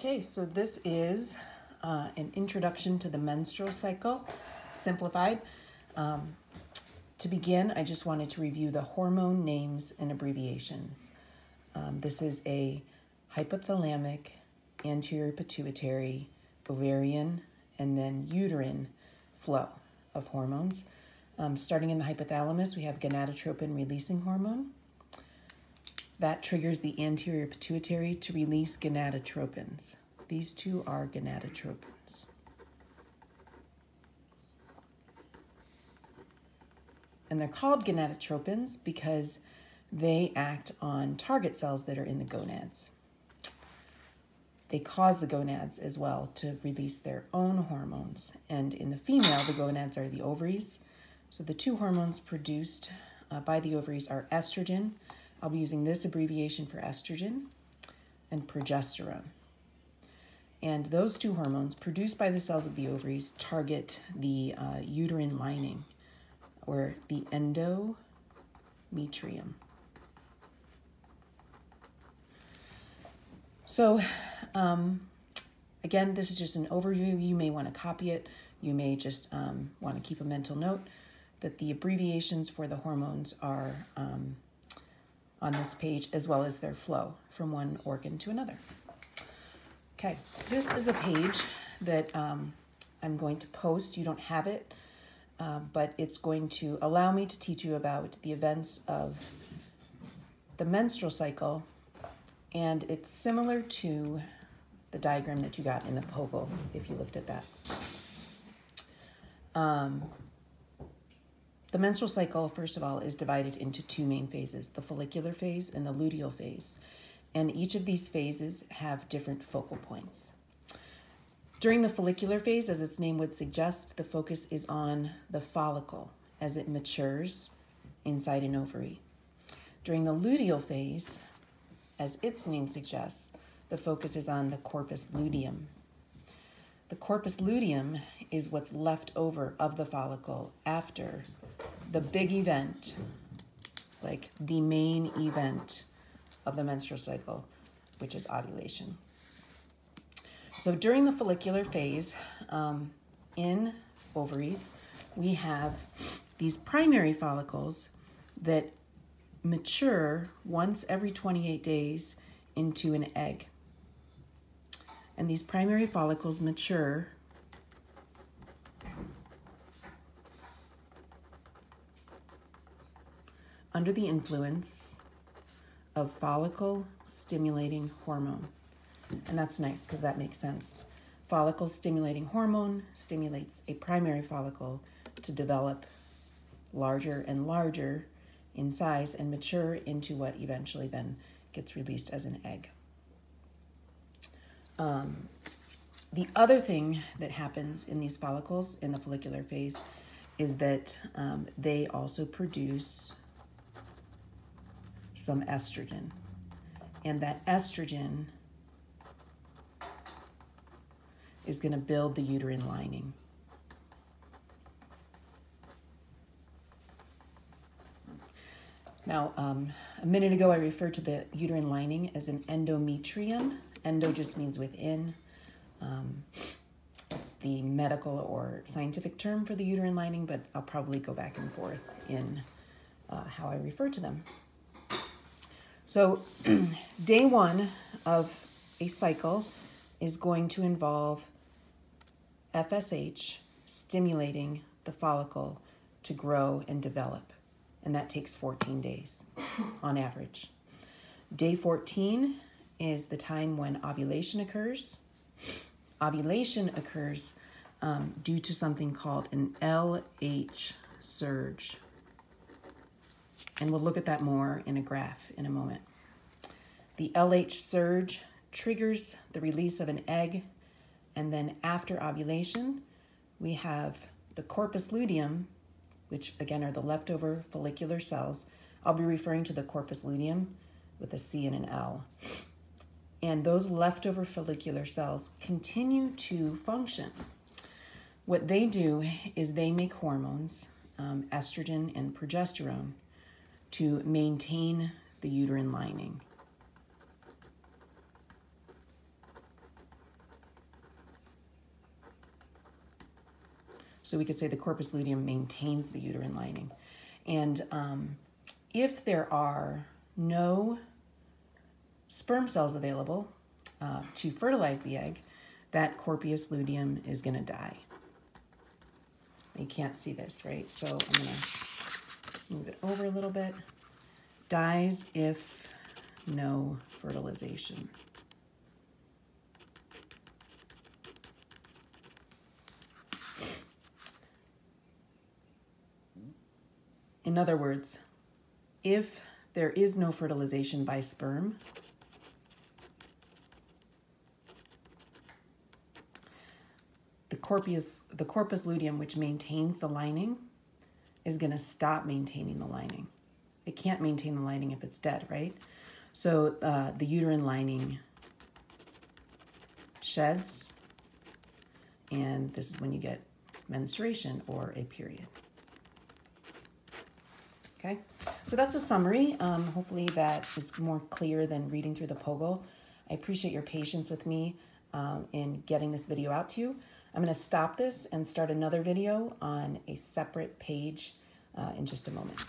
Okay, so this is an introduction to the menstrual cycle, simplified. To begin, I just wanted to review the hormone names and abbreviations. This is a hypothalamic, anterior pituitary, ovarian, and then uterine flow of hormones. Starting in the hypothalamus, we have gonadotropin releasing hormone. That triggers the anterior pituitary to release gonadotropins. These two are gonadotropins. And they're called gonadotropins because they act on target cells that are in the gonads. They cause the gonads as well to release their own hormones. And in the female, the gonads are the ovaries. So the two hormones produced by the ovaries are estrogen. I'll be using this abbreviation for estrogen, and progesterone. And those two hormones produced by the cells of the ovaries target the uterine lining, or the endometrium. So, again, this is just an overview. You may want to copy it. You may just want to keep a mental note that the abbreviations for the hormones are on this page, as well as their flow from one organ to another. Okay, this is a page that I'm going to post. You don't have it, but it's going to allow me to teach you about the events of the menstrual cycle, and it's similar to the diagram that you got in the POGIL, if you looked at that. The menstrual cycle, first of all, is divided into two main phases, the follicular phase and the luteal phase. And each of these phases have different focal points. During the follicular phase, as its name would suggest, the focus is on the follicle as it matures inside an ovary. During the luteal phase, as its name suggests, the focus is on the corpus luteum. The corpus luteum is what's left over of the follicle after the big event, like the main event of the menstrual cycle, which is ovulation. So during the follicular phase, in ovaries, we have these primary follicles that mature once every 28 days into an egg. And these primary follicles mature under the influence of follicle-stimulating hormone. And that's nice because that makes sense. Follicle-stimulating hormone stimulates a primary follicle to develop larger and larger in size and mature into what eventually then gets released as an egg. The other thing that happens in these follicles in the follicular phase is that they also produce some estrogen. And that estrogen is going to build the uterine lining. Now, a minute ago, I referred to the uterine lining as an endometrium. Endo just means within. It's the medical or scientific term for the uterine lining, but I'll probably go back and forth in how I refer to them. So day one of a cycle is going to involve FSH stimulating the follicle to grow and develop. And that takes 14 days on average. Day 14 is the time when ovulation occurs. Ovulation occurs due to something called an LH surge. And we'll look at that more in a graph in a moment. The LH surge triggers the release of an egg, and then after ovulation, we have the corpus luteum, which again are the leftover follicular cells. I'll be referring to the corpus luteum with a C and an L. And those leftover follicular cells continue to function. What they do is they make hormones, estrogen and progesterone, to maintain the uterine lining. So we could say the corpus luteum maintains the uterine lining. And if there are no sperm cells available to fertilize the egg, that corpus luteum is going to die. You can't see this, right? So I'm going to move it over a little bit. Dies if no fertilization. In other words, if there is no fertilization by sperm, the corpus luteum, which maintains the lining, is going to stop maintaining the lining. It can't maintain the lining if it's dead, right? So the uterine lining sheds, and this is when you get menstruation or a period. Okay, so that's a summary. Hopefully that is more clear than reading through the POGIL. I appreciate your patience with me in getting this video out to you. I'm going to stop this and start another video on a separate page in just a moment.